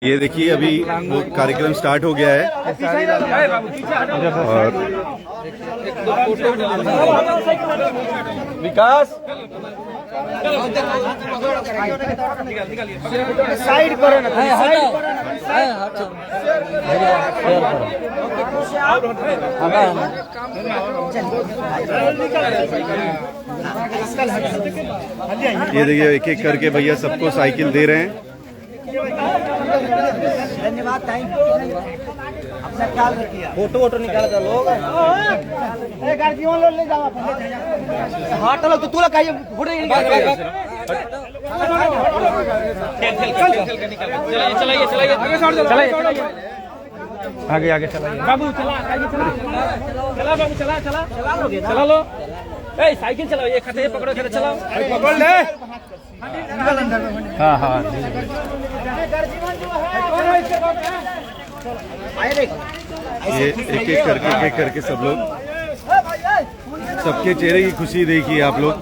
ये देखिए अभी वो कार्यक्रम स्टार्ट हो गया है और विकास साइड करो ना, ये देखिए एक एक करके भैया सबको साइकिल दे रहे हैं। धन्यवाद, थैंक यू। अपना ख्याल रखिए। फोटो वोटो निकाल कर लोग गाड़ियों ले जाओ। हाँ चलो तो तू लगाइए फोटो आगे आगे चलाइए बाबू, चला बाबू, चला लो। ए साइकिल चलाओ, ये खटे पकड़ो, खटे चलाओ, पकड़ ले। हाँ हाँ ये एक एक करके सब लोग, सबके चेहरे की खुशी देखिए आप लोग।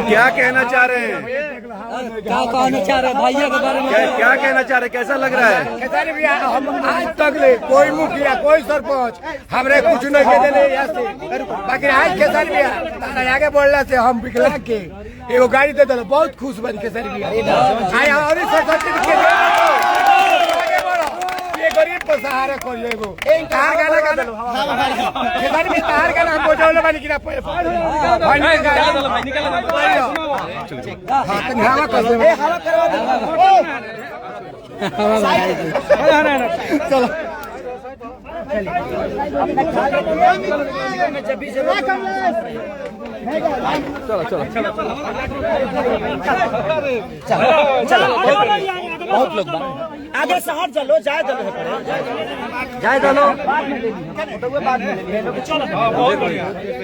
क्या कहना चाह रहे हैं? क्या कहना चाह रहे भैया के बारे में? क्या कहना चाह रहे? कैसा लग रहा है? हम आज तक ले कोई मुखिया कोई सरपंच हमरे कुछ नहीं के देले यहाँ से, बाकी आज केसर भी तारा आगे बोलने से हम बिकला के एगो गाड़ी दे दिल, बहुत खुश बन केसर भी आए और ये गरीब को सहारा कर लेगो तार गाना का दलो केसर भी तार गाना हम बोझले बानी कि ना भाई हां तन हवा कर दे, हवा करवा दे चलो बहुत लोग आगे से हट चलो, जाए दलो, जाए दलो,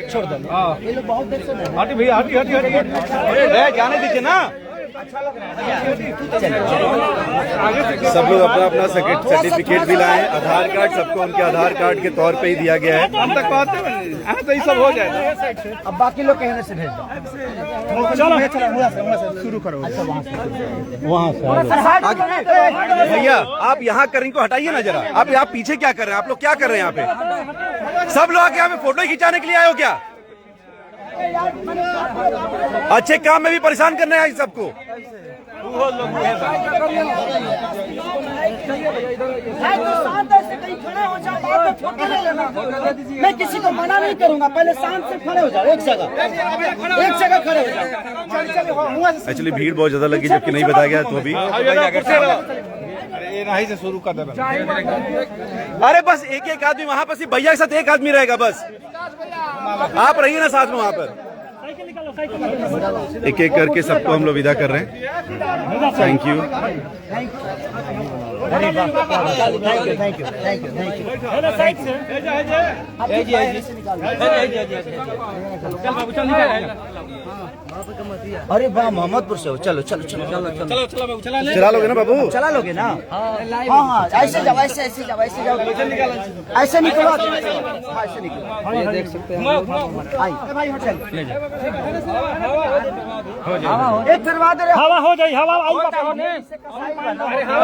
छोड़ दो। ये लोग बहुत देर से हटी भैया, हटी जाने दीजिए ना। सब लोग अपना अपना सर्टिफिकेट भी लाए। आधार कार्ड सबको उनके आधार कार्ड के तौर पे ही दिया गया है। हम तक बात तो ये सब हो जाएगा। अब बाकी लोग कहने से भेज दो। चलो शुरू करो। अच्छा वहाँ से भैया आप यहाँ कर, इनको हटाइए ना जरा। आप यहाँ पीछे क्या कर रहे हैं? आप लोग क्या कर रहे हैं यहाँ पे? सब लोग यहाँ पे फोटो खिंचाने के लिए आए हो क्या? अच्छे काम में भी परेशान करने आए सबको। मैं किसी को मना नहीं करूंगा, पहले शांत से खड़े हो जाओ, एक जगह खड़े हो जाओ। एक्चुअली भीड़ बहुत ज्यादा लगी जबकि नहीं बताया गया, तो अभी नहीं से शुरू कर दे। अरे बस एक एक आदमी वहाँ पर, सिर्फ भैया के साथ एक आदमी रहेगा बस। आप रहिए ना साथ में वहाँ पर। एक एक करके सबको हम लोग विदा कर रहे हैं। Thank you. अरे वाह, मोहम्मदपुर से हो। चलो चलो चलो चलो चलो चला लोगे ना बाबू? चला लोगे ना? हाँ हाँ, ऐसे जाओ, ऐसे जाओ, ऐसे जाओ, ऐसे निकलो, ऐसे निकलो। देख सकते हैं एक करवा दे। हवा हो जाए, हवा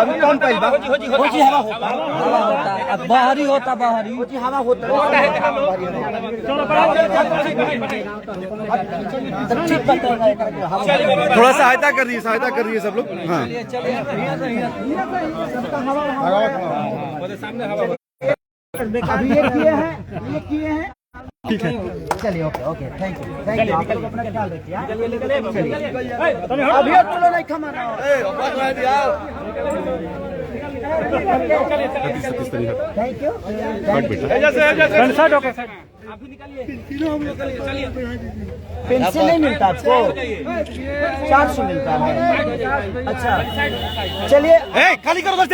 अभी कौन पहले हवा होता है, बाहरी होता, बाहरी हवा होता है। थोड़ा सहायता कर दिए सब लोग। हाँ अभी ये किए हैं ठीक है। चलिए ओके ओके, थैंक यू। आप लोग अपना ख्याल रखिए। अभी चलो नहीं खमाना। Thank you. पेंसिल नहीं मिलता आपको? 400 मिलता है। अच्छा चलिए, खाली करो बस।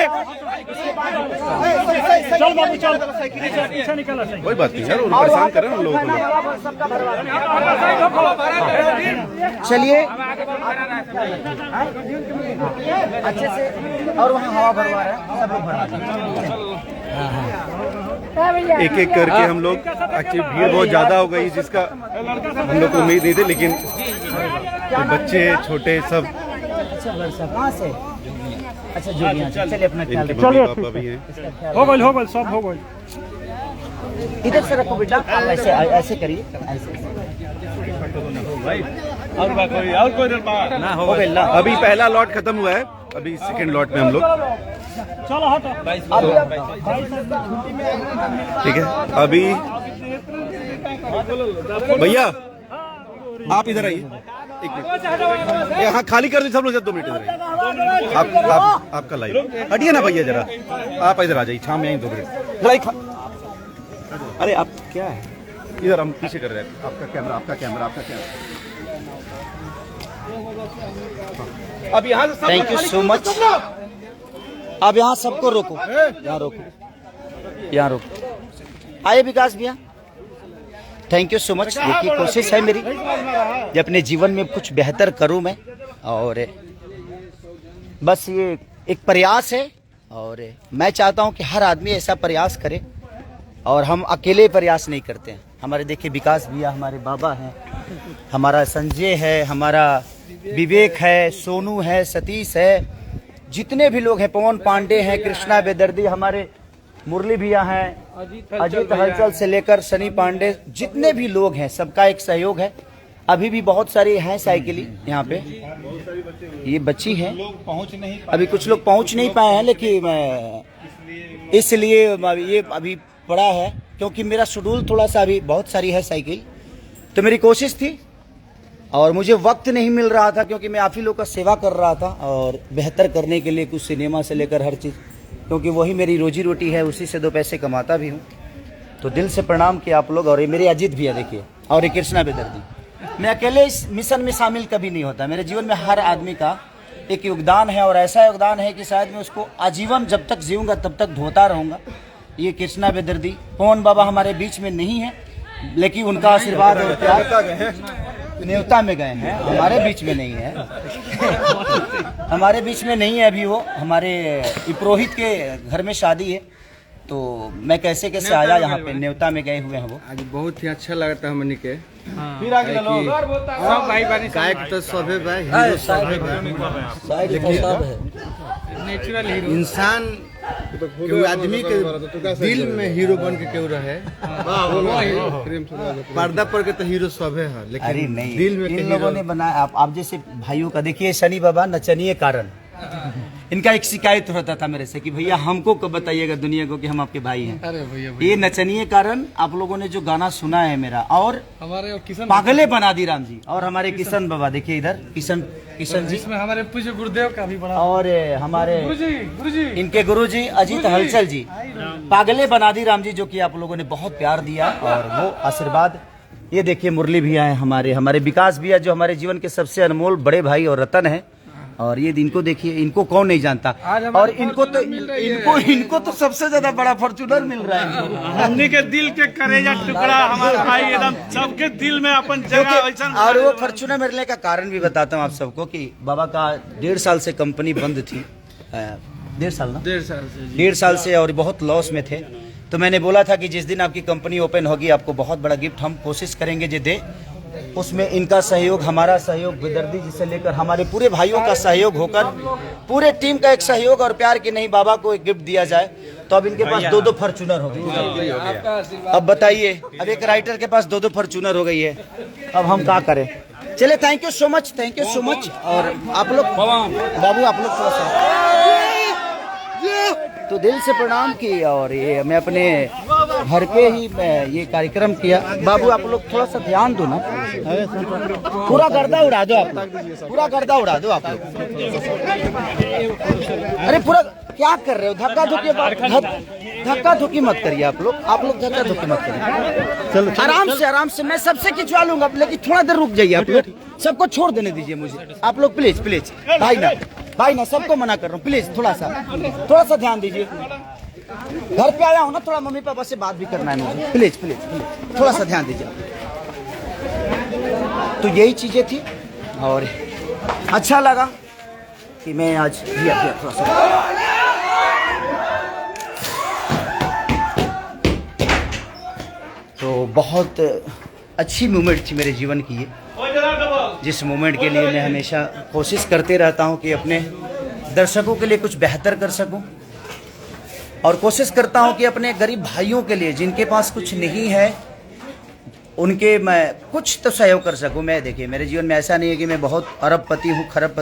चल बाबू चल, पीछे निकल। कोई बात नहीं यार, वो परेशान कर रहे हैं उन लोगों को। चलिए अच्छे से, और वहाँ हवा भरवा रहा है, सब लोग भरवा। एक एक करके हम लोग, एक्चुअली भीड़ बहुत ज्यादा हो गई जिसका हम लोग को उम्मीद नहीं थी, लेकिन बच्चे छोटे सब। कहाँ से? अच्छा जो भी यहाँ से- चलिए अपना ख्याल इनके रखिए। मम्मी पापा भी हैं। हो गई सब हो गई। इधर से रखो बेटा, ऐसे ऐसे करिए, ऐसे और कोई ना हो गई ला। अभी पहला लॉट खत्म हुआ है, अभी सेकंड लॉट में हम लोग। चलो हटो। ठीक है अभी भैया आप इधर आइए, एक मिनट यहाँ खाली कर दी सब लोग, 2 मिनट इधर आइए। आपका लाइव हटिए ना भैया जरा, आप इधर आ जाइए, छाम में 2 मिनट लड़ाई अरे आप क्या है इधर, हम पीछे कर रहे हैं। आपका कैमरा अब यहाँ से थैंक यू सो मच। अब यहाँ सबको रोको, यहाँ रोको, यहाँ रोको। आइए विकास भैया, थैंक यू सो मच। देखिए कोशिश है मेरी कि अपने जीवन में कुछ बेहतर करूं मैं, और बस ये एक प्रयास है, और मैं चाहता हूं कि हर आदमी ऐसा प्रयास करे, और हम अकेले प्रयास नहीं करते हैं। हमारे देखिए विकास भैया हमारे बाबा हैं, हमारा संजय है, हमारा विवेक है, सोनू है, सतीश है, जितने भी लोग हैं, पवन पांडे हैं, कृष्णा बेदर्दी, हमारे मुरली भैया हैं, अजीत हलचल से लेकर सनी पांडे, जितने भी लोग हैं सबका एक सहयोग है। अभी भी बहुत सारी हैं साइकिल यहाँ पे, ये बच्ची है, अभी कुछ लोग पहुँच नहीं पाए हैं, लेकिन इसलिए ये अभी पड़ा है, क्योंकि मेरा शेड्यूल थोड़ा सा अभी बहुत सारी है साइकिल, तो मेरी कोशिश थी और मुझे वक्त नहीं मिल रहा था, क्योंकि मैं आप ही लोग का सेवा कर रहा था और बेहतर करने के लिए कुछ सिनेमा से लेकर हर चीज़, क्योंकि वही मेरी रोजी रोटी है, उसी से 2 पैसे कमाता भी हूँ। तो दिल से प्रणाम किया आप लोग। और ये मेरे अजीत भैया देखिए, और ये कृष्णा बेदर्दी। मैं अकेले इस मिशन में शामिल कभी नहीं होता, मेरे जीवन में हर आदमी का एक योगदान है, और ऐसा योगदान है कि शायद मैं उसको आजीवन जब तक जीऊँगा तब तक ढोता रहूँगा। ये कृष्णा बेदर्दी, पवन बाबा हमारे बीच में नहीं है, लेकिन उनका आशीर्वाद और प्यार न्योता में गए हैं, हमारे बीच में नहीं है। हमारे बीच में नहीं है अभी वो, हमारे पुरोहित के घर में शादी है, तो मैं कैसे आया यहाँ पे, न्योता में गए हुए हैं वो। आज बहुत ही अच्छा लगता है हमनी के, फिर आगे लोग सब भाई बहनी गायक तो सभे बा, हीरो सभे बा, नेचुरल हीरो। इंसान केहू आदमी के दिल में हीरो बन के केहू रहे, पर्दा पर के तो हीरो सभे है, अरे लेकिन नहीं, दिल में इन लोगों ने बनाया। आप जैसे भाइयों का देखिए, शनि बाबा नचनीय कारण, इनका एक शिकायत होता था मेरे से कि भैया हमको कब बताइएगा दुनिया को कि हम आपके भाई हैं। अरे भैया ये नचनीय कारण आप लोगों ने जो गाना सुना है मेरा, और हमारे किशन पागले बना दी राम जी, और हमारे किशन बाबा देखिए इधर, किशन जी, इसमें हमारे पूज्य गुरुदेव का भी बड़ा, और हमारे गुरुजी इनके गुरुजी अजीत हलचल जी, पागले बना दी राम जी, जो कि आप लोगों ने बहुत प्यार दिया और वो आशीर्वाद। ये देखिए मुरली भैया है, हमारे विकास भैया, जो हमारे जीवन के सबसे अनमोल बड़े भाई और रतन है। और ये इनको देखिए, इनको कौन नहीं जानता, और इनको तो सबसे ज्यादा बड़ा फॉर्च्यूनर मिल रहा है। हमनी के दिल के करेजा टुकड़ा, हमारे भाई एकदम सबके दिल में अपन जगह वैसा। और वो फॉर्च्यूनर मिलने का कारण भी बताता हूँ आप सबको, कि बाबा का 1.5 साल से कंपनी बंद थी, 1.5 साल ना, 1.5 साल से, और बहुत लॉस में थे। तो मैंने बोला था कि जिस दिन आपकी कंपनी ओपन होगी आपको बहुत बड़ा गिफ्ट हम कोशिश करेंगे जे दे। उसमें इनका सहयोग, हमारा सहयोग, बेदर्दी जी से लेकर हमारे पूरे भाइयों का सहयोग होकर, पूरे टीम का एक सहयोग और प्यार कि नहीं बाबा को एक गिफ्ट दिया जाए। तो अब इनके पास 2 फॉर्च्यूनर हो गई। अब बताइए, अब एक राइटर के पास 2 फॉर्च्यूनर हो गई है, अब हम क्या करें। चले, thank you so much, thank you so much. और आप लोग बाबू, आप लोग थोड़ा सा तो दिल से प्रणाम की, और ये मैं अपने घर पे ही मैं ये कार्यक्रम किया। बाबू आप लोग थोड़ा सा ध्यान दो ना, पूरा गर्दा उड़ा दो आप लोग, पूरा गर्दा उड़ा दो आप लोग। अरे पूरा क्या कर रहे हो, धक्का धुक्की मत करिए आप लोग धक्का धुक्की मत करिए। चलो आराम से मैं सबसे खिंचवा लूंगा, लेकिन थोड़ा देर रुक जाइए आप लोग, सबको छोड़ देने दीजिए मुझे आप लोग, प्लीज। भाई ना सबको मना कर रहा हूँ, प्लीज थोड़ा सा ध्यान दीजिए। घर पे आया हूँ ना, थोड़ा मम्मी पापा से बात भी करना है मुझे, प्लीज थोड़ा सा ध्यान दीजिए। तो यही चीजें थी, और अच्छा लगा कि मैं आज थोड़ा सा। तो बहुत अच्छी मोमेंट थी मेरे जीवन की ये, जिस मोमेंट के लिए मैं हमेशा कोशिश करते रहता हूं कि अपने दर्शकों के लिए कुछ बेहतर कर सकूं और कोशिश करता हूं कि अपने गरीब भाइयों के लिए जिनके पास कुछ नहीं है उनके मैं कुछ तो सहयोग कर सकूं। मैं देखिए मेरे जीवन में ऐसा नहीं है कि मैं बहुत अरबपति हूं, खरबपति